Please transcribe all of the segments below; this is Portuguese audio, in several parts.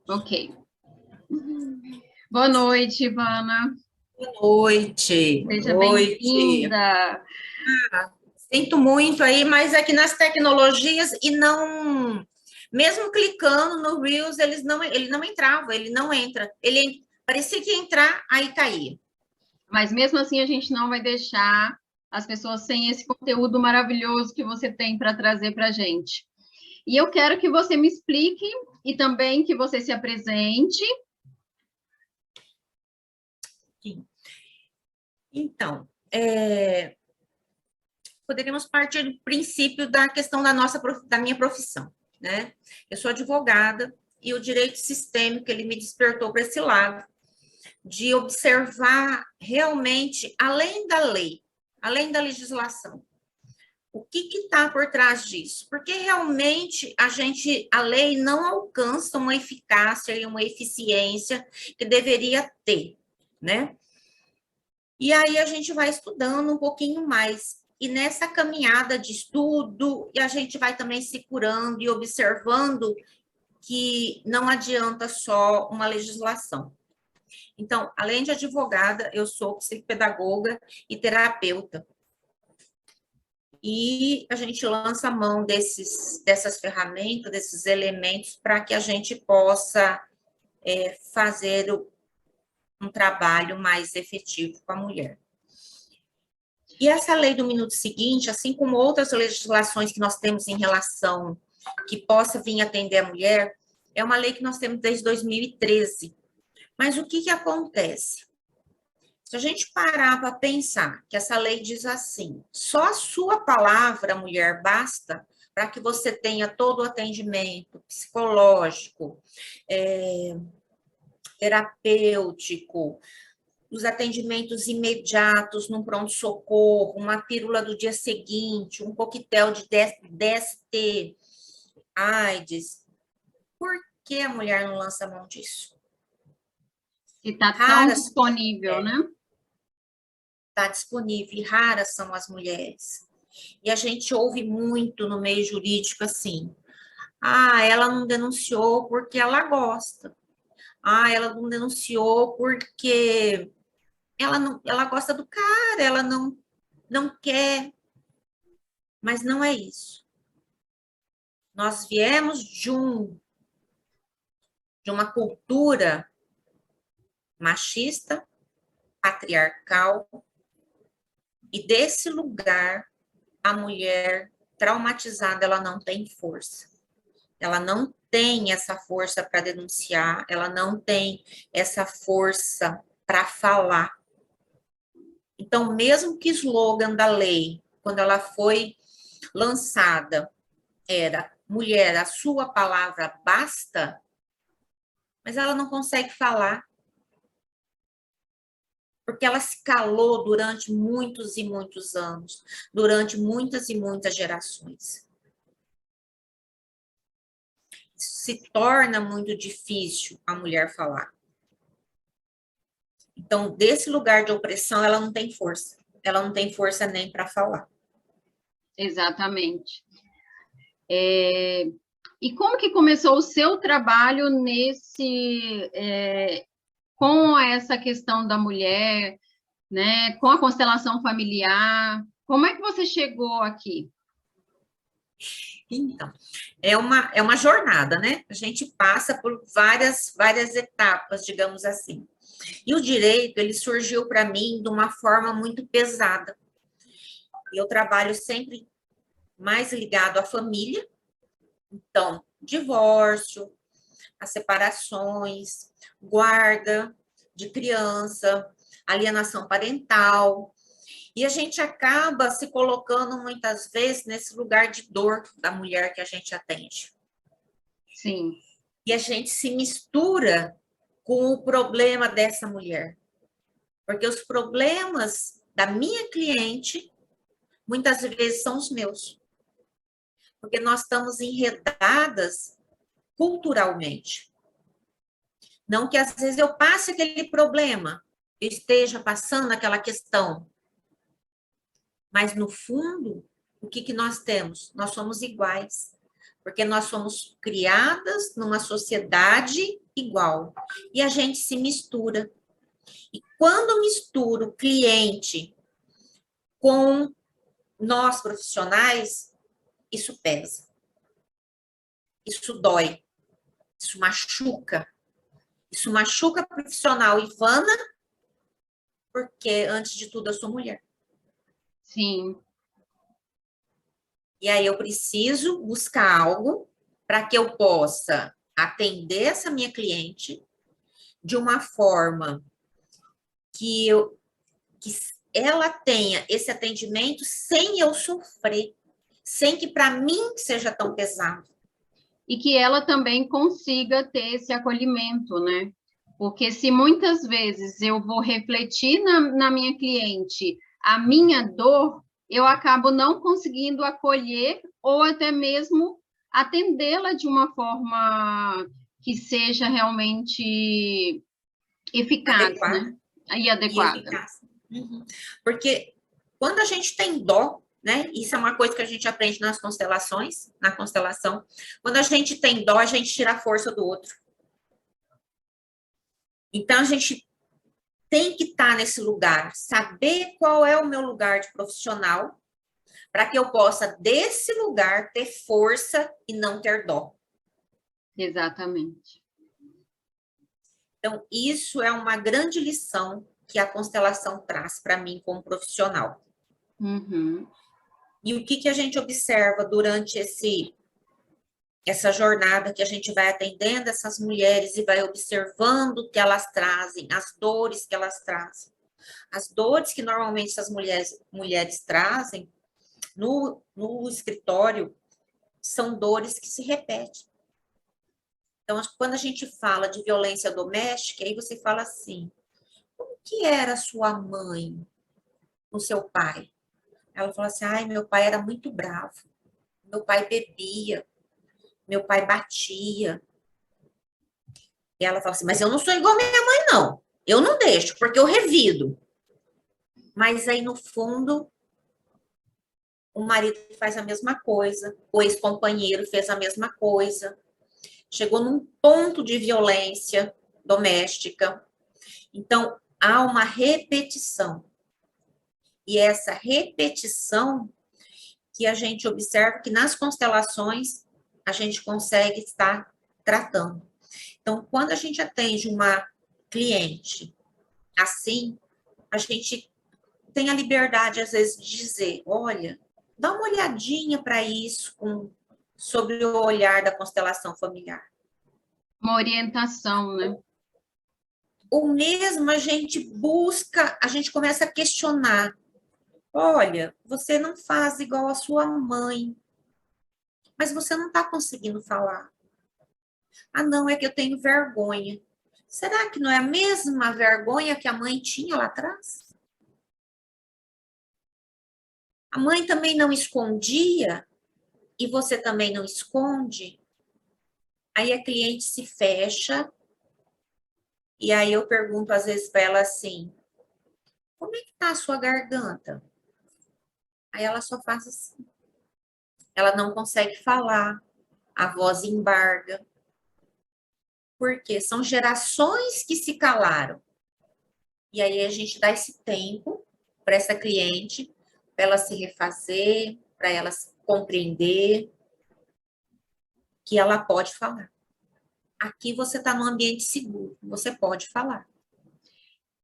Ok. Boa noite, Ivana. Boa noite, boa Seja noite. bem-vinda. Sinto muito aí, mas é que nas tecnologias e não, mesmo clicando no Reels, ele não entrava, ele não entra. Ele parecia que ia entrar, aí caía. Mas mesmo assim, a gente não vai deixar as pessoas sem esse conteúdo maravilhoso que você tem para trazer para a gente. E eu quero que você me explique e também que você se apresente. Sim. Então, poderíamos partir do princípio da questão da minha profissão, né? Eu sou advogada e o direito sistêmico, ele me despertou para esse lado, de observar realmente além da lei, além da legislação. O que está por trás disso? Porque realmente a lei não alcança uma eficácia e uma eficiência que deveria ter, né? E aí a gente vai estudando um pouquinho mais. E nessa caminhada de estudo, e a gente vai também se curando e observando que não adianta só uma legislação. Então, além de advogada, eu sou psicopedagoga e terapeuta. E a gente lança a mão dessas ferramentas, desses elementos, para que a gente possa fazer um trabalho mais efetivo com a mulher. E essa lei do minuto seguinte, assim como outras legislações que nós temos em relação que possa vir atender a mulher, é uma lei que nós temos desde 2013. Mas o que acontece? Se a gente parar para pensar que essa lei diz assim, só a sua palavra, mulher, basta para que você tenha todo o atendimento psicológico, terapêutico, os atendimentos imediatos num pronto-socorro, uma pílula do dia seguinte, um coquetel de DST, AIDS. Por que a mulher não lança a mão disso? Que está tão Raras disponível, né? está disponível, e raras são as mulheres. E a gente ouve muito no meio jurídico assim: ah, ela não denunciou porque ela gosta. Ah, ela não denunciou porque ela gosta do cara, ela não quer. Mas não é isso. Nós viemos de uma cultura machista, patriarcal, e desse lugar a mulher traumatizada, ela não tem força. Ela não tem essa força para denunciar, ela não tem essa força para falar. Então, mesmo que o slogan da lei, quando ela foi lançada, era mulher, a sua palavra basta, mas ela não consegue falar, porque ela se calou durante muitos e muitos anos, durante muitas e muitas gerações. Se torna muito difícil a mulher falar. Então, desse lugar de opressão, ela não tem força. Ela não tem força nem para falar. Exatamente. E como que começou o seu trabalho com essa questão da mulher, né? Com a constelação familiar? Como é que você chegou aqui? Então, é uma jornada, né? A gente passa por várias etapas, digamos assim. E o direito, ele surgiu para mim de uma forma muito pesada. Eu trabalho sempre mais ligado à família, então, divórcio, as separações, guarda de criança, alienação parental, e a gente acaba se colocando muitas vezes nesse lugar de dor da mulher que a gente atende. Sim. E a gente se mistura com o problema dessa mulher. Porque os problemas da minha cliente muitas vezes são os meus. Porque nós estamos enredadas culturalmente. Não que às vezes eu passe aquele problema, eu esteja passando aquela questão. Mas no fundo, o que nós temos? Nós somos iguais. Porque nós somos criadas numa sociedade igual. E a gente se mistura. E quando mistura o cliente com nós profissionais, isso pesa. Isso dói. Isso machuca. Isso machuca a profissional Ivana, porque, antes de tudo, eu sou mulher. Sim. E aí eu preciso buscar algo para que eu possa atender essa minha cliente de uma forma que ela tenha esse atendimento sem eu sofrer, sem que para mim seja tão pesado. E que ela também consiga ter esse acolhimento, né? Porque se muitas vezes eu vou refletir na minha cliente a minha dor, eu acabo não conseguindo acolher ou até mesmo atendê-la de uma forma que seja realmente eficaz, Adequada. né? E E adequada. eficaz. Uhum. Porque quando a gente tem dó, né? Isso é uma coisa que a gente aprende nas constelações, na constelação. Quando a gente tem dó, a gente tira a força do outro. Então, a gente tem que estar nesse lugar, saber qual é o meu lugar de profissional, para que eu possa, desse lugar, ter força e não ter dó. Exatamente. Então, isso é uma grande lição que a constelação traz para mim como profissional. Uhum. E o que a gente observa durante essa jornada que a gente vai atendendo essas mulheres e vai observando o que elas trazem, as dores que elas trazem. As dores que normalmente essas mulheres trazem no escritório são dores que se repetem. Então, quando a gente fala de violência doméstica, aí você fala assim, como que era sua mãe com seu pai? Ela fala assim, ai, meu pai era muito bravo, meu pai bebia, meu pai batia. E ela fala assim, mas eu não sou igual a minha mãe, não. Eu não deixo, porque eu revido. Mas aí, no fundo, o marido faz a mesma coisa, o ex-companheiro fez a mesma coisa. Chegou num ponto de violência doméstica. Então, há uma repetição. E essa repetição que a gente observa que nas constelações a gente consegue estar tratando. Então, quando a gente atende uma cliente assim, a gente tem a liberdade, às vezes, de dizer, olha, dá uma olhadinha para isso sobre o olhar da constelação familiar. Uma orientação, né? Ou mesmo a gente busca, a gente começa a questionar. Olha, você não faz igual a sua mãe, mas você não está conseguindo falar. Ah, não, é que eu tenho vergonha. Será que não é a mesma vergonha que a mãe tinha lá atrás? A mãe também não escondia e você também não esconde? Aí a cliente se fecha e aí eu pergunto às vezes para ela assim, como é que tá a sua garganta? Aí ela só faz assim. Ela não consegue falar, a voz embarga. Por quê? São gerações que se calaram. E aí a gente dá esse tempo para essa cliente, para ela se refazer, para ela compreender que ela pode falar. Aqui você está num ambiente seguro, você pode falar.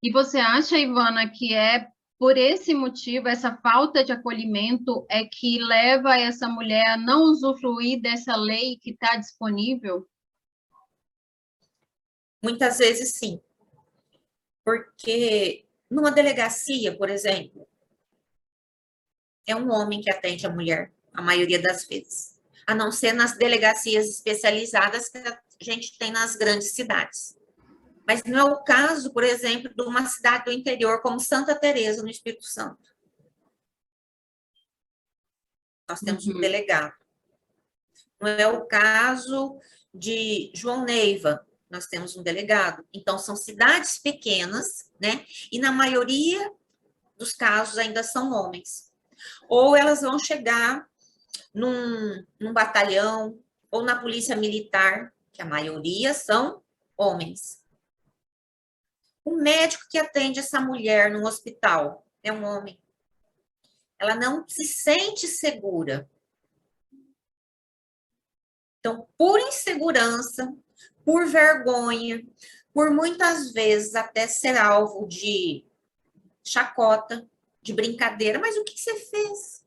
E você acha, Ivana, que é por esse motivo, essa falta de acolhimento é que leva essa mulher a não usufruir dessa lei que está disponível? Muitas vezes sim, porque numa delegacia, por exemplo, é um homem que atende a mulher, a maioria das vezes. A não ser nas delegacias especializadas que a gente tem nas grandes cidades. Mas não é o caso, por exemplo, de uma cidade do interior como Santa Teresa, no Espírito Santo. Nós temos um delegado. Não é o caso de João Neiva, nós temos um delegado. Então, são cidades pequenas, né? E na maioria dos casos ainda são homens. Ou elas vão chegar num batalhão, ou na polícia militar, que a maioria são Homens. O médico que atende essa mulher no hospital é um homem. Ela não se sente segura. Então, por insegurança, por vergonha, por muitas vezes até ser alvo de chacota, de brincadeira, mas o que você fez?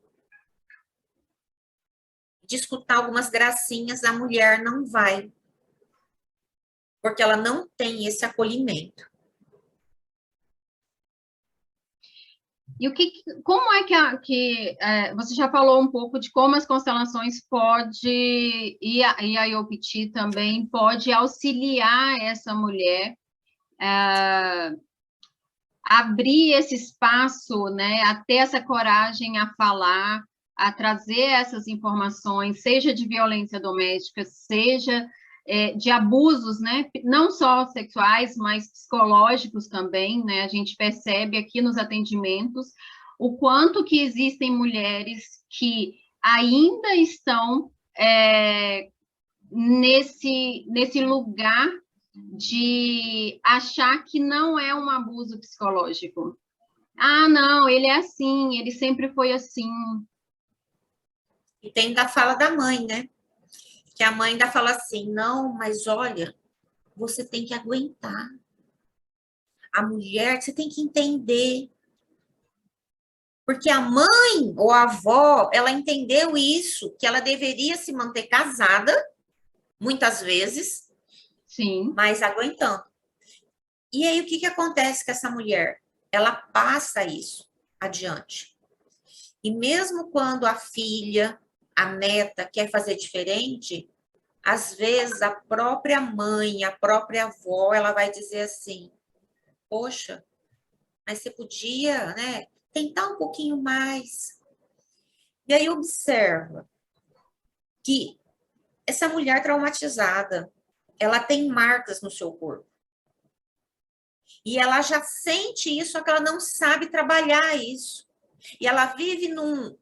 De escutar algumas gracinhas, a mulher não vai, porque ela não tem esse acolhimento. E como é você já falou um pouco de como as constelações e a IOPT também pode auxiliar essa mulher a abrir esse espaço, né, a ter essa coragem a falar, a trazer essas informações, seja de violência doméstica, seja de abusos, né, não só sexuais, mas psicológicos também, né, a gente percebe aqui nos atendimentos o quanto que existem mulheres que ainda estão nesse lugar de achar que não é um abuso psicológico. Ah, não, ele é assim, ele sempre foi assim. E tem da fala da mãe, né? Que a mãe ainda fala assim, não, mas olha, você tem que aguentar. A mulher, você tem que entender. Porque a mãe ou a avó, ela entendeu isso, que ela deveria se manter casada, muitas vezes, Sim. mas aguentando. E aí, o que acontece com essa mulher? Ela passa isso adiante. E mesmo quando a filha, a neta, quer fazer diferente, às vezes a própria mãe, a própria avó, ela vai dizer assim, poxa, mas você podia, né, tentar um pouquinho mais. E aí observa que essa mulher traumatizada, ela tem marcas no seu corpo. E ela já sente isso, só que ela não sabe trabalhar isso. E ela vive num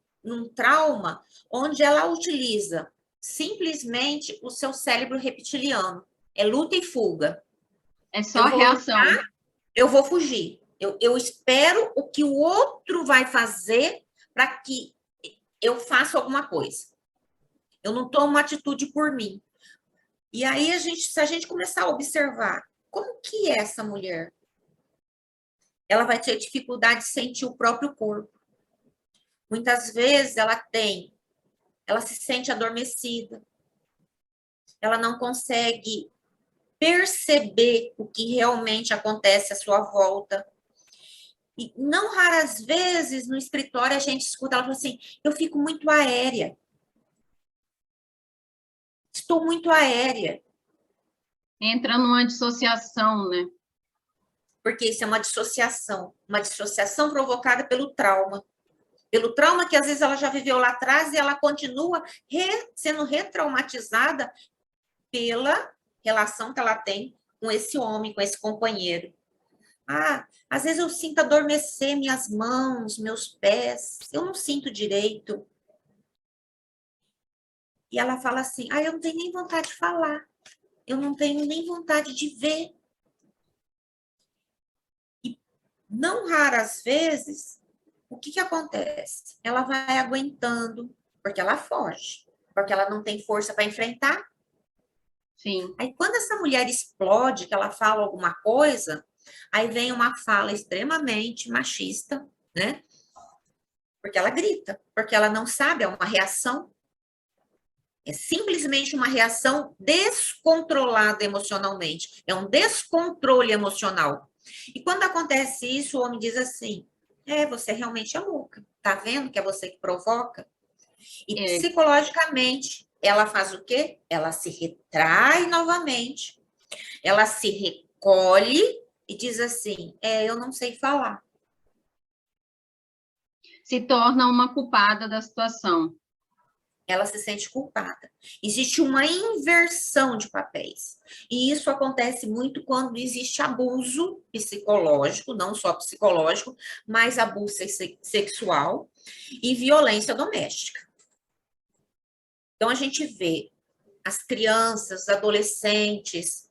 trauma onde ela utiliza simplesmente o seu cérebro reptiliano. É luta e fuga. É só Eu vou reação. lutar, eu vou fugir. Eu espero o que o outro vai fazer para que eu faça alguma coisa. Eu não tomo uma atitude por mim. E aí, se a gente começar a observar como que é essa mulher, ela vai ter dificuldade de sentir o próprio corpo. Muitas vezes ela se sente adormecida, ela não consegue perceber o que realmente acontece à sua volta. E não raras vezes no escritório a gente escuta ela falando assim, eu fico muito aérea. Estou muito aérea. Entra numa dissociação, né? Porque isso é uma dissociação provocada pelo trauma. Pelo trauma que às vezes ela já viveu lá atrás e ela continua sendo retraumatizada pela relação que ela tem com esse homem, com esse companheiro. Ah, às vezes eu sinto adormecer minhas mãos, meus pés, eu não sinto direito. E ela fala assim, eu não tenho nem vontade de falar, eu não tenho nem vontade de ver. E não raras vezes, o que acontece? Ela vai aguentando, porque ela foge, porque ela não tem força para enfrentar. Sim. Aí quando essa mulher explode, que ela fala alguma coisa, aí vem uma fala extremamente machista, né? Porque ela grita, porque ela não sabe, é uma reação. É simplesmente uma reação descontrolada emocionalmente. É um descontrole emocional. E quando acontece isso, o homem diz assim: você realmente é louca. Tá vendo que é você que provoca? E psicologicamente, ela faz o quê? Ela se retrai novamente. Ela se recolhe e diz assim: eu não sei falar. Se torna uma culpada da situação. Ela se sente culpada. Existe uma inversão de papéis. E isso acontece muito quando existe abuso psicológico, não só psicológico, mas abuso sexual e violência doméstica. Então, a gente vê as crianças, adolescentes,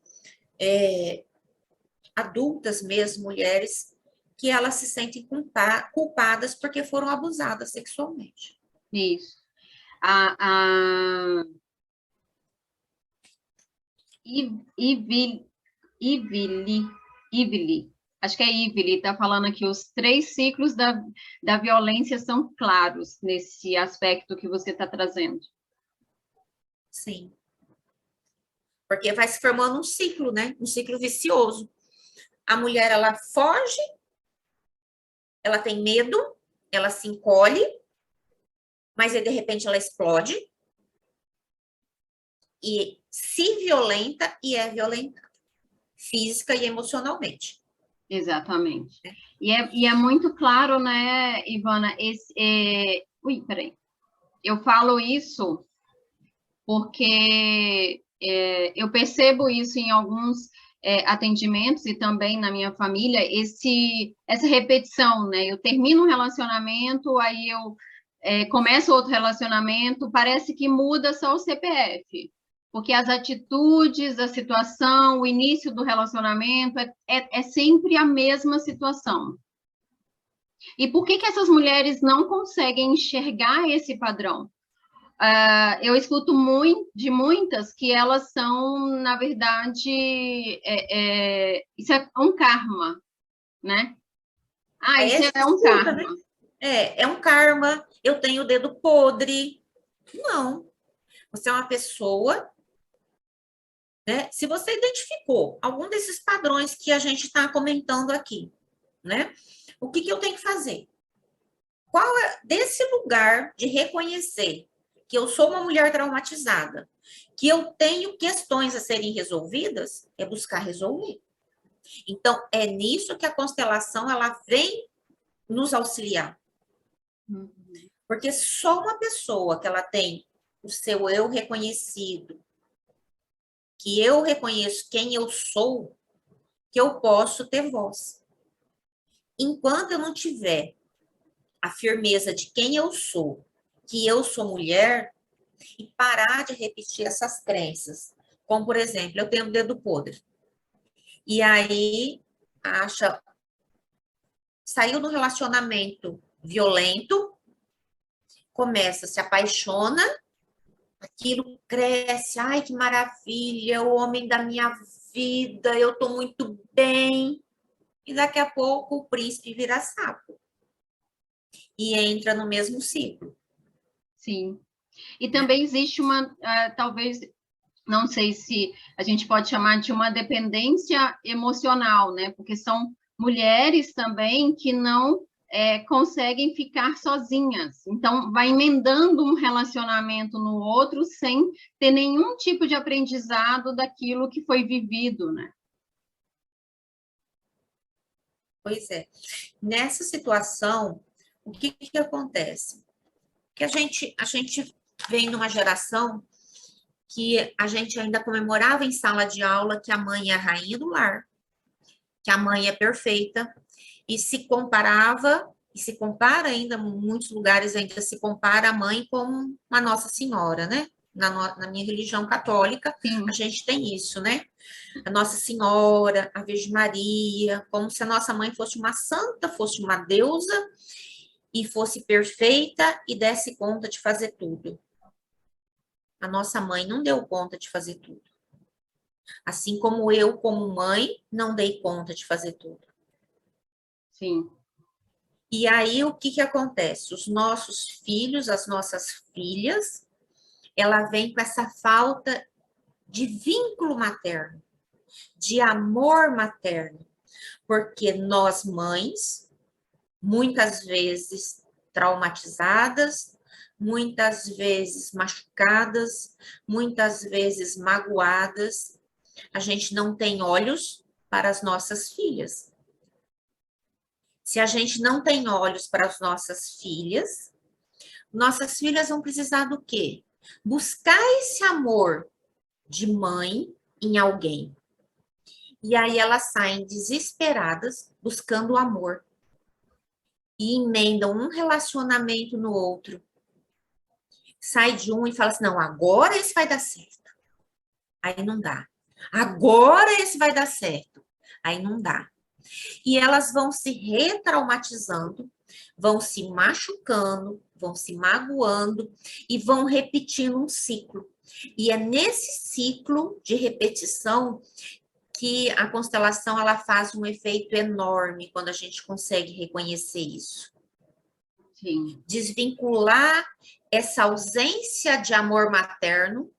adultas mesmo, mulheres, que elas se sentem culpadas porque foram abusadas sexualmente. Isso. A Ivili, acho que é Ivili, está falando aqui, os 3 ciclos da violência são claros nesse aspecto que você está trazendo. Sim. Porque vai se formando um ciclo, né? Um ciclo vicioso. A mulher, ela foge, ela tem medo, ela se encolhe, mas aí, de repente, ela explode e se violenta e é violentada, física e emocionalmente. Exatamente. E é muito claro, né, Ivana, peraí. Eu falo isso porque eu percebo isso em alguns atendimentos e também na minha família, essa repetição, né? Eu termino um relacionamento, aí eu começo outro relacionamento, parece que muda só o CPF, porque as atitudes, a situação, o início do relacionamento é sempre a mesma situação. E por que essas mulheres não conseguem enxergar esse padrão? Eu escuto de muitas que elas são, na verdade, isso é um karma, né? Isso Essa é um escuta, karma. né? É um karma, eu tenho o dedo podre. Não. Você é uma pessoa, né? Se você identificou algum desses padrões que a gente está comentando aqui, né? O que eu tenho que fazer? Qual é desse lugar de reconhecer que eu sou uma mulher traumatizada, que eu tenho questões a serem resolvidas, é buscar resolver. Então, é nisso que a constelação ela vem nos auxiliar. Porque só uma pessoa que ela tem o seu eu reconhecido, que eu reconheço quem eu sou, que eu posso ter voz. Enquanto eu não tiver a firmeza de quem eu sou, que eu sou mulher, e parar de repetir essas crenças. Como, por exemplo, eu tenho o dedo podre. E aí, saiu do relacionamento violento, começa, se apaixona, aquilo cresce, ai, que maravilha, o homem da minha vida, eu tô muito bem. E daqui a pouco o príncipe vira sapo. E entra no mesmo ciclo. Sim. E também existe talvez, não sei se a gente pode chamar de uma dependência emocional, né? Porque são mulheres também que não conseguem ficar sozinhas. Então, vai emendando um relacionamento no outro sem ter nenhum tipo de aprendizado daquilo que foi vivido, né? Pois é. Nessa situação, o que acontece? Que a gente vem numa geração que a gente ainda comemorava em sala de aula que a mãe é a rainha do lar, que a mãe é perfeita, e se comparava, e se compara ainda, em muitos lugares ainda se compara a mãe com a Nossa Senhora, né? Na minha religião católica, Sim. a gente tem isso, né? A Nossa Senhora, a Virgem Maria, como se a nossa mãe fosse uma santa, fosse uma deusa, e fosse perfeita e desse conta de fazer tudo. A nossa mãe não deu conta de fazer tudo. Assim como eu, como mãe, não dei conta de fazer tudo. Sim. E aí, o que acontece? Os nossos filhos, as nossas filhas, ela vem com essa falta de vínculo materno, de amor materno. Porque nós, mães, muitas vezes traumatizadas, muitas vezes machucadas, muitas vezes magoadas, a gente não tem olhos para as nossas filhas. Se a gente não tem olhos para as nossas filhas vão precisar do quê? Buscar esse amor de mãe em alguém. E aí elas saem desesperadas buscando o amor. E emendam um relacionamento no outro. Sai de um e fala assim, não, agora isso vai dar certo. Aí não dá. Agora esse vai dar certo. Aí não dá. E elas vão se retraumatizando, vão se machucando, vão se magoando e vão repetindo um ciclo. E é nesse ciclo de repetição que a constelação ela faz um efeito enorme quando a gente consegue reconhecer isso. Sim. Desvincular essa ausência de amor materno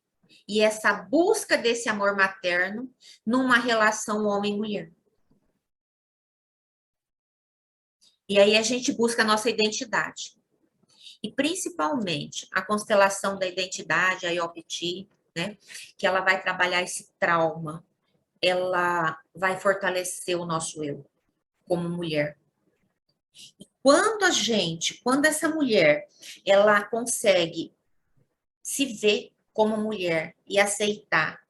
e essa busca desse amor materno numa relação homem-mulher. E aí a gente busca a nossa identidade. E principalmente a constelação da identidade, a IOPT, né, que ela vai trabalhar esse trauma, ela vai fortalecer o nosso eu como mulher. E quando essa mulher, ela consegue se ver como mulher e aceitar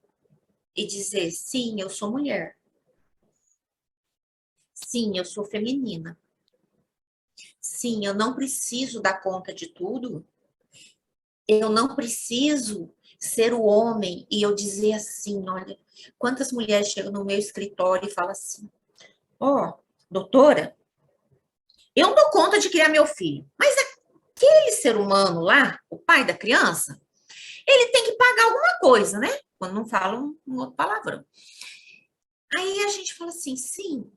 e dizer, sim, eu sou mulher. Sim, eu sou feminina. Sim, eu não preciso dar conta de tudo. Eu não preciso ser o homem e eu dizer assim, olha, quantas mulheres chegam no meu escritório e falam assim, ó, doutora, eu não dou conta de criar meu filho, mas aquele ser humano lá, o pai da criança, ele tem que pagar alguma coisa, né? Quando não fala um outro palavrão. Aí a gente fala assim, sim,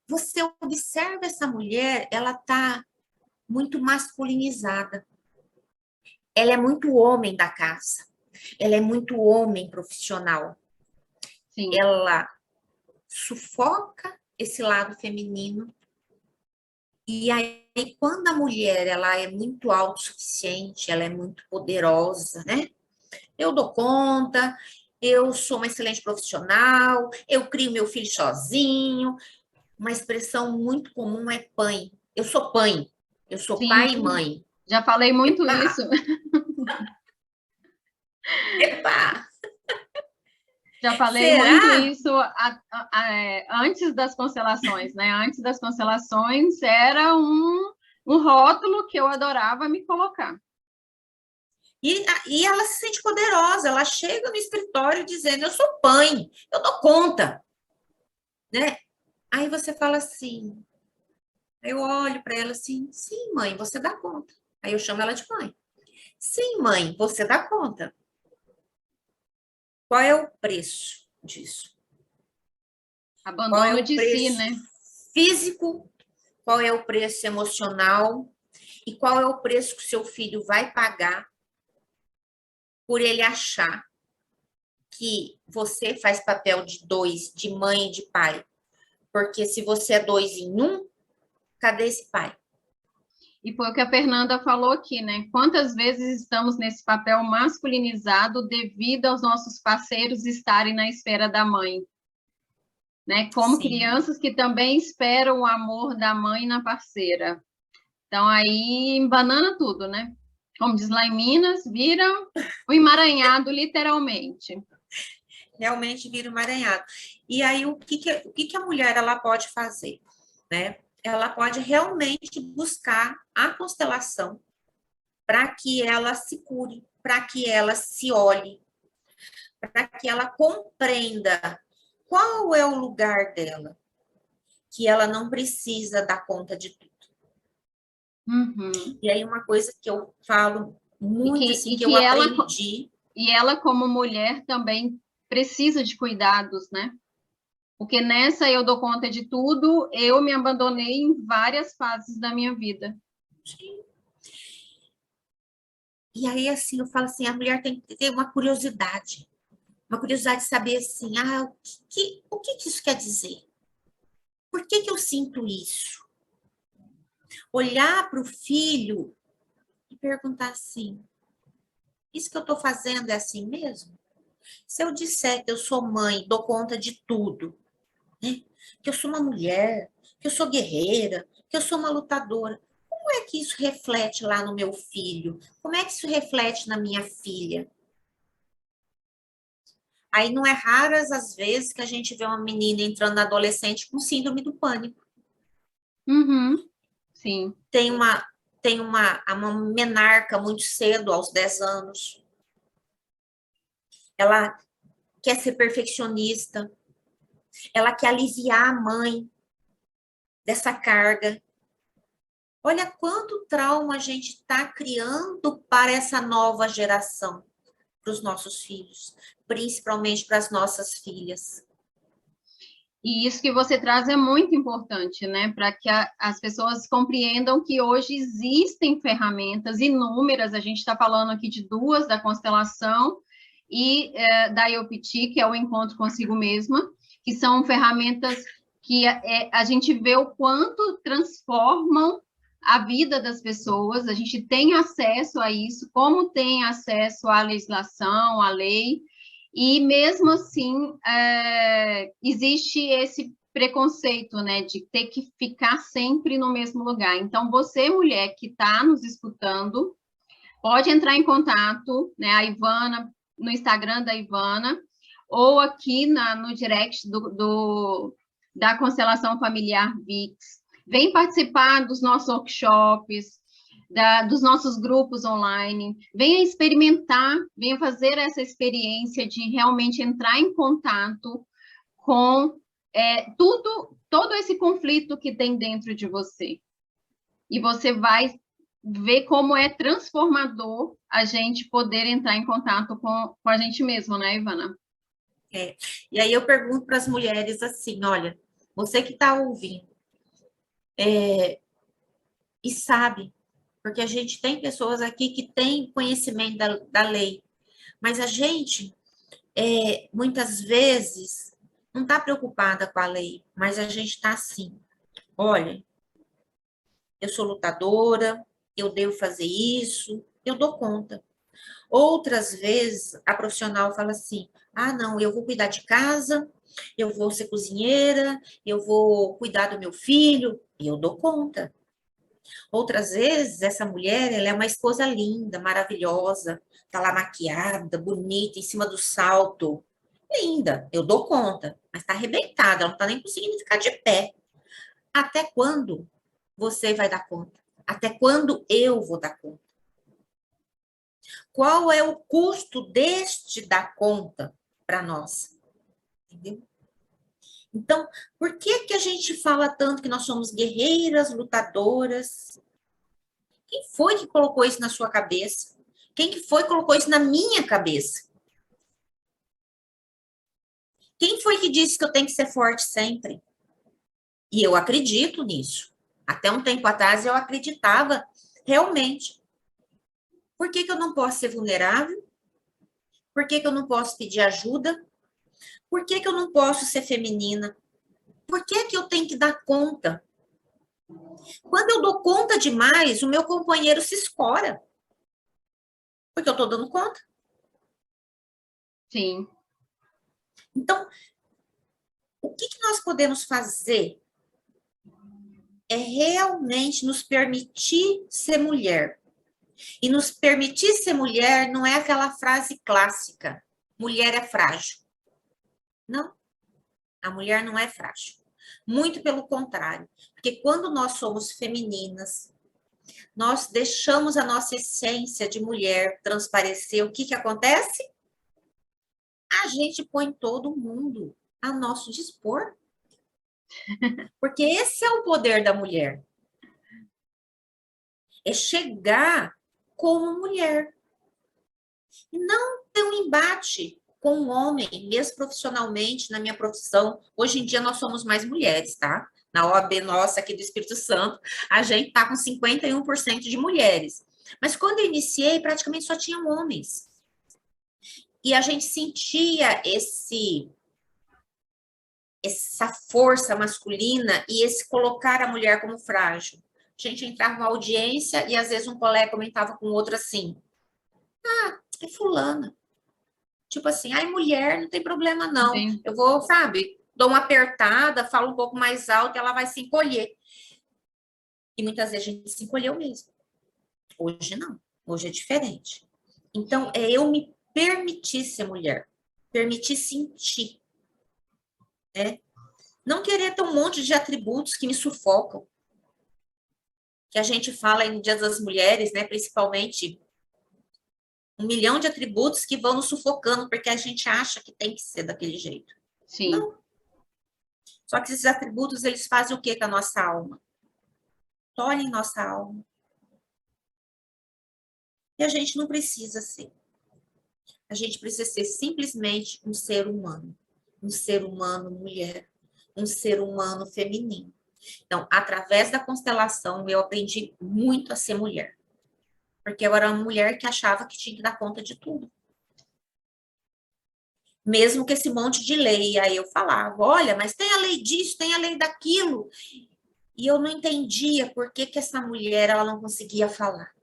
você observa essa mulher, ela tá muito masculinizada. Ela é muito homem da casa. Ela é muito homem profissional. Sim. Ela sufoca esse lado feminino. E aí, quando a mulher ela é muito autossuficiente, ela é muito poderosa, né? Eu dou conta, eu sou uma excelente profissional, eu crio meu filho sozinho. Uma expressão muito comum é pai. Eu sou pai. Eu sou pai e Sim, mãe. já falei muito Epa, isso. epa. Já falei muito Será? isso antes das constelações, né? Antes das constelações era um rótulo que eu adorava me colocar. E ela se sente poderosa, ela chega no escritório dizendo, eu sou mãe, eu dou conta, né? Aí você fala assim, eu olho para ela assim, sim, mãe, você dá conta. Aí eu chamo ela de mãe. Sim, mãe, você dá conta. Qual é o preço disso? Qual é Abandono o de si, preço né? físico? Qual é o preço emocional? E qual é o preço que o seu filho vai pagar por ele achar que você faz papel de dois, de mãe e de pai? Porque se você é dois em um, cadê esse pai? E foi o que a Fernanda falou aqui, né? Quantas vezes estamos nesse papel masculinizado devido aos nossos parceiros estarem na esfera da mãe, né? Como Sim. crianças que também esperam o amor da mãe na parceira. Então aí embanana tudo, né? Como diz lá em Minas, vira um emaranhado, literalmente. Realmente vira um emaranhado. E aí, o que a mulher ela pode fazer? Né? Ela pode realmente buscar a constelação para que ela se cure, para que ela se olhe, para que ela compreenda qual é o lugar dela, que ela não precisa dar conta de tudo. Uhum. E aí, uma coisa que eu falo E muito, que, assim, e que eu que ela, aprendi. e ela, como mulher, também precisa de cuidados, né? Porque nessa eu dou conta de tudo, eu me abandonei em várias fases da minha vida. E aí, assim, eu falo assim, a mulher tem que ter uma curiosidade de saber, assim, o que isso quer dizer? Por que eu sinto isso? Olhar para o filho e perguntar assim, isso que eu estou fazendo é assim mesmo? Se eu disser que eu sou mãe, dou conta de tudo, né? Que eu sou uma mulher, que eu sou guerreira, que eu sou uma lutadora, como é que isso reflete lá no meu filho? Como é que isso reflete na minha filha? Aí não é raras as vezes que a gente vê uma menina entrando na adolescente com síndrome do pânico. Uhum, sim. Tem uma menarca muito cedo, aos 10 anos. Ela quer ser perfeccionista, ela quer aliviar a mãe dessa carga. Olha quanto trauma a gente está criando para essa nova geração, para os nossos filhos, principalmente para as nossas filhas. E isso que você traz é muito importante, né? Para que as pessoas compreendam que hoje existem ferramentas inúmeras, a gente está falando aqui de duas, da constelação e da IOPT, que é o encontro consigo mesma, que são ferramentas que a gente vê o quanto transformam a vida das pessoas, a gente tem acesso a isso, como tem acesso à legislação, à lei, e mesmo assim existe esse preconceito, né, de ter que ficar sempre no mesmo lugar. Então, você, mulher que está nos escutando, pode entrar em contato, né, a Ivana, no Instagram da Ivana, ou aqui no direct da Constelação Familiar VIX. Vem participar dos nossos workshops, dos nossos grupos online, venha experimentar, venha fazer essa experiência de realmente entrar em contato com todo esse conflito que tem dentro de você. E você vai ver como é transformador a gente poder entrar em contato com a gente mesmo, né, Ivana? E aí eu pergunto para as mulheres assim, olha, você que está ouvindo, e sabe, porque a gente tem pessoas aqui que têm conhecimento da lei, mas a gente, muitas vezes, não está preocupada com a lei, mas a gente está assim, olha, eu sou lutadora, eu devo fazer isso, eu dou conta. Outras vezes, a profissional fala assim, ah, não, eu vou cuidar de casa, eu vou ser cozinheira, eu vou cuidar do meu filho, e eu dou conta. Outras vezes, essa mulher, ela é uma esposa linda, maravilhosa, tá lá maquiada, bonita, em cima do salto. Linda, eu dou conta, mas tá arrebentada, ela não tá nem conseguindo ficar de pé. Até quando você vai dar conta? Até quando eu vou dar conta? Qual é o custo deste dar conta para nós? Entendeu? Então, por que que a gente fala tanto que nós somos guerreiras, lutadoras? Quem foi que colocou isso na sua cabeça? Quem que foi que colocou isso na minha cabeça? Quem foi que disse que eu tenho que ser forte sempre? E eu acredito nisso. Até um tempo atrás eu acreditava realmente. Por que que eu não posso ser vulnerável? Por que que eu não posso pedir ajuda? Por que que eu não posso ser feminina? Por que que eu tenho que dar conta? Quando eu dou conta demais, o meu companheiro se escora. Porque eu estou dando conta. Sim. Então, o que que nós podemos fazer é realmente nos permitir ser mulher. E nos permitir ser mulher não é aquela frase clássica, mulher é frágil. Não, a mulher não é frágil. Muito pelo contrário, porque quando nós somos femininas, nós deixamos a nossa essência de mulher transparecer, o que que acontece? A gente põe todo mundo a nosso dispor. Porque esse é o poder da mulher. É chegar como mulher. E não ter um embate com um homem, mesmo profissionalmente, na minha profissão. Hoje em dia nós somos mais mulheres, tá? Na OAB nossa aqui do Espírito Santo, a gente tá com 51% de mulheres. Mas quando eu iniciei, praticamente só tinham homens. E a gente sentia essa força masculina e esse colocar a mulher como frágil. A gente entrava na audiência e às vezes um colega comentava com o outro assim, ah, é fulana. Tipo assim, ai, mulher, não tem problema não. Sim. Eu vou, sabe, dou uma apertada, falo um pouco mais alto e ela vai se encolher. E muitas vezes a gente se encolheu mesmo. Hoje não. Hoje é diferente. Então, é eu me permitir ser mulher. Permitir sentir. Né? Não querer ter um monte de atributos que me sufocam. Que a gente fala aí no Dia das Mulheres, né? Principalmente 1 milhão de atributos que vão nos sufocando, porque a gente acha que tem que ser daquele jeito. Sim. Não. Só que esses atributos, eles fazem o que com a nossa alma? Tolhem nossa alma. E a gente não precisa ser. A gente precisa ser simplesmente um ser humano. Um ser humano mulher. Um ser humano feminino. Então, através da constelação, eu aprendi muito a ser mulher. Porque eu era uma mulher que achava que tinha que dar conta de tudo. Mesmo que esse monte de lei, aí eu falava, olha, mas tem a lei disso, tem a lei daquilo. E eu não entendia por que essa mulher ela não conseguia falar.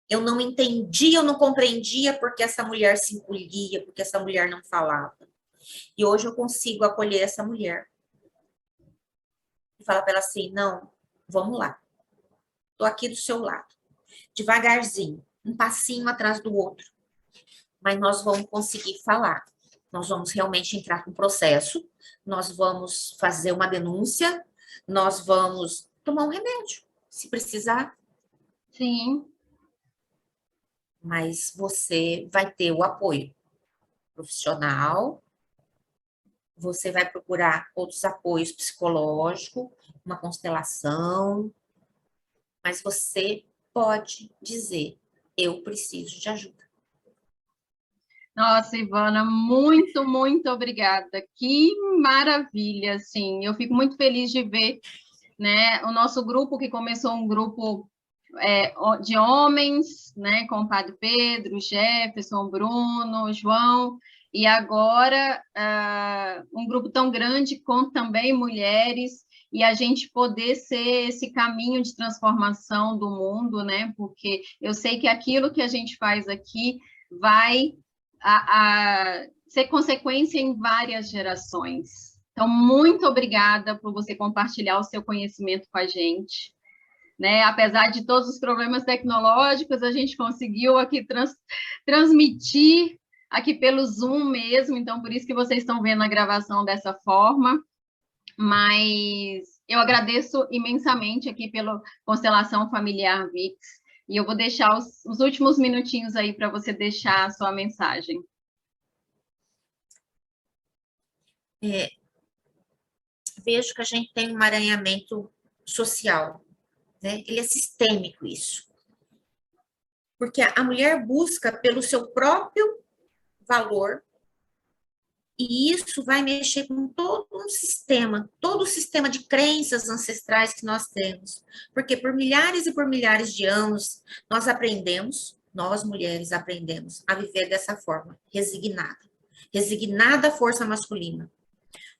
Eu não entendia, eu não compreendia porque essa mulher se encolhia, porque essa mulher não falava. E hoje eu consigo acolher essa mulher. E falar para ela assim, não, vamos lá. Estou aqui do seu lado. Devagarzinho, um passinho atrás do outro. Mas nós vamos conseguir falar. Nós vamos realmente entrar com o processo, nós vamos fazer uma denúncia, nós vamos tomar um remédio, se precisar. Sim. Mas você vai ter o apoio profissional, você vai procurar outros apoios psicológicos, uma constelação, mas você pode dizer, eu preciso de ajuda. Nossa, Ivana, muito, muito obrigada. Que maravilha, assim. Eu fico muito feliz de ver, né, o nosso grupo, que começou um grupo de homens, né, com o Padre Pedro, Jefferson, Bruno, João, e agora um grupo tão grande com também mulheres, e a gente poder ser esse caminho de transformação do mundo, né, porque eu sei que aquilo que a gente faz aqui vai ser consequência em várias gerações. Então, muito obrigada por você compartilhar o seu conhecimento com a gente. Né? Apesar de todos os problemas tecnológicos, a gente conseguiu aqui transmitir aqui pelo Zoom mesmo, então por isso que vocês estão vendo a gravação dessa forma, mas eu agradeço imensamente aqui pela Constelação Familiar VIX, e eu vou deixar os últimos minutinhos aí para você deixar a sua mensagem. Vejo que a gente tem um emaranhamento social, né? Ele é sistêmico, isso. Porque a mulher busca pelo seu próprio valor, e isso vai mexer com todo todo o sistema de crenças ancestrais que nós temos. Porque por milhares e por milhares de anos, nós mulheres aprendemos a viver dessa forma, resignada à força masculina.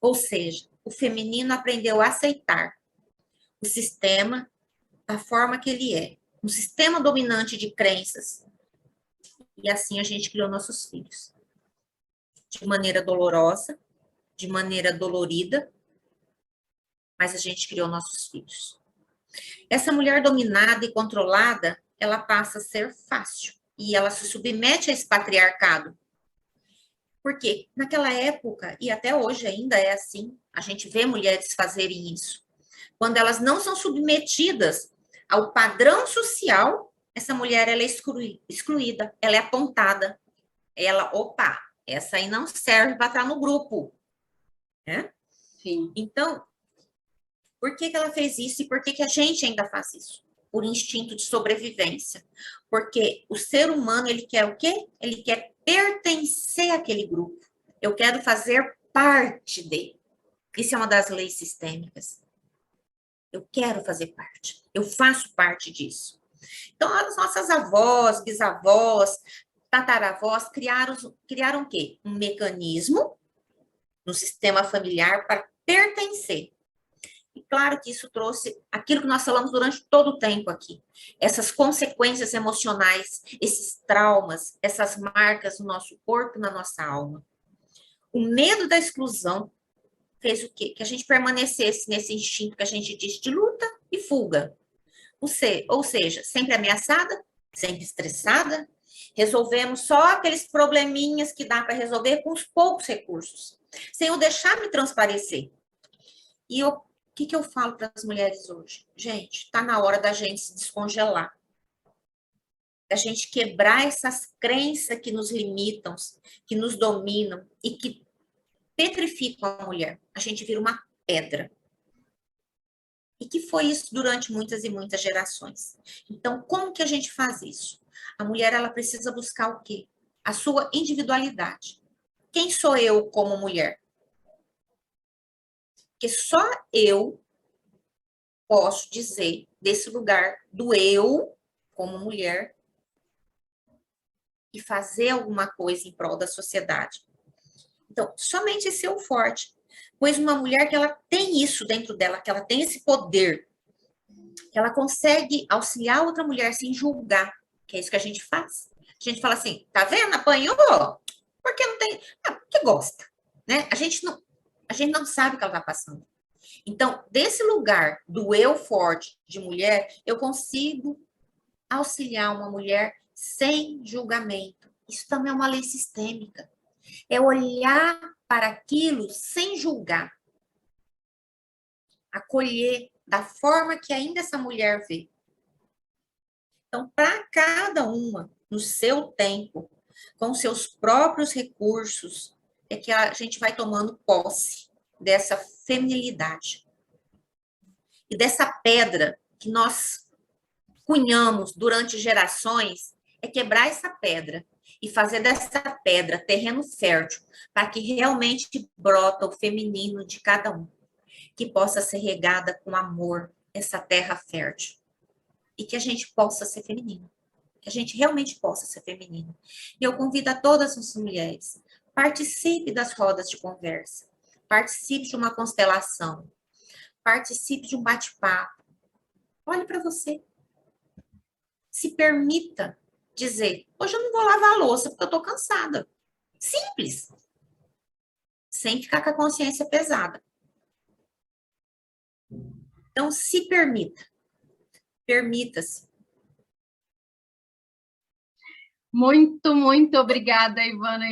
Ou seja, o feminino aprendeu a aceitar o sistema da forma que ele é, um sistema dominante de crenças. E assim a gente criou nossos filhos. De maneira dolorosa, de maneira dolorida, mas a gente criou nossos filhos. Essa mulher dominada e controlada, ela passa a ser fácil. E ela se submete a esse patriarcado. Porque naquela época, e até hoje ainda é assim, a gente vê mulheres fazerem isso. Quando elas não são submetidas ao padrão social, essa mulher ela é excluída, ela é apontada. Opa, essa aí não serve para estar no grupo. Né? Sim. Então, por que ela fez isso e por que a gente ainda faz isso? Por instinto de sobrevivência. Porque o ser humano, ele quer o quê? Ele quer pertencer àquele grupo. Eu quero fazer parte dele. Isso é uma das leis sistêmicas. Eu quero fazer parte. Eu faço parte disso. Então, as nossas avós, bisavós, tataravós criaram o quê? Um mecanismo no sistema familiar para pertencer. E claro que isso trouxe aquilo que nós falamos durante todo o tempo aqui. Essas consequências emocionais, esses traumas, essas marcas no nosso corpo e na nossa alma. O medo da exclusão fez o quê? Que a gente permanecesse nesse instinto que a gente diz de luta e fuga. Ou seja, sempre ameaçada, sempre estressada, resolvemos só aqueles probleminhas que dá para resolver com os poucos recursos, sem eu deixar me transparecer. E o que eu falo para as mulheres hoje? Gente, está na hora da gente se descongelar a gente quebrar essas crenças que nos limitam, que nos dominam e que petrificam a mulher. A gente vira uma pedra. E que foi isso durante muitas e muitas gerações. Então, como que a gente faz isso? A mulher, ela precisa buscar o quê? A sua individualidade. Quem sou eu como mulher? Porque só eu posso dizer desse lugar do eu como mulher e fazer alguma coisa em prol da sociedade. Então, somente esse eu forte. Pois uma mulher que ela tem isso dentro dela, que ela tem esse poder, que ela consegue auxiliar outra mulher sem julgar, que é isso que a gente faz. A gente fala assim, tá vendo? Apanhou? Porque não tem... Ah, porque gosta, né? A gente não sabe o que ela tá passando. Então, desse lugar do eu forte de mulher, eu consigo auxiliar uma mulher sem julgamento. Isso também é uma lei sistêmica. É olhar para aquilo sem julgar. Acolher da forma que ainda essa mulher vê. Então, para cada uma, no seu tempo, com seus próprios recursos, é que a gente vai tomando posse dessa feminilidade. E dessa pedra que nós cunhamos durante gerações, é quebrar essa pedra e fazer dessa pedra terreno fértil para que realmente brota o feminino de cada um, que possa ser regada com amor essa terra fértil e que a gente possa ser feminino, que a gente realmente possa ser feminino. E eu convido a todas as mulheres, participe das rodas de conversa, participe de uma constelação, participe de um bate-papo, olhe para você. Se permita dizer, hoje eu não vou lavar a louça porque eu estou cansada. Simples. Sem ficar com a consciência pesada. Então, se permita. Permita-se. Muito, muito obrigada, Ivana.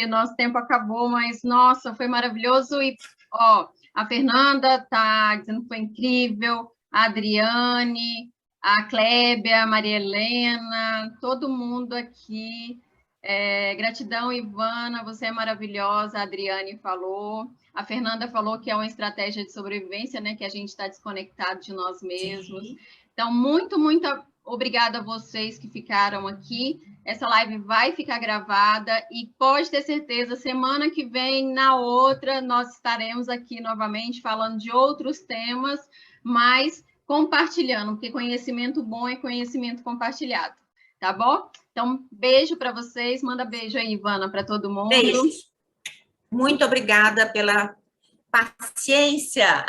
Nosso tempo acabou, mas, nossa, foi maravilhoso. E, ó, a Fernanda está dizendo que foi incrível, a Adriane, a Clébia, a Maria Helena, todo mundo aqui. Gratidão, Ivana, você é maravilhosa, a Adriane falou. A Fernanda falou que é uma estratégia de sobrevivência, né? Que a gente está desconectado de nós mesmos. Sim. Então, muito, muito obrigada a vocês que ficaram aqui. Essa live vai ficar gravada e pode ter certeza, semana que vem, na outra, nós estaremos aqui novamente falando de outros temas, mas compartilhando, porque conhecimento bom é conhecimento compartilhado, tá bom? Então, beijo para vocês, manda beijo aí, Ivana, para todo mundo. Beijo. Muito obrigada pela paciência.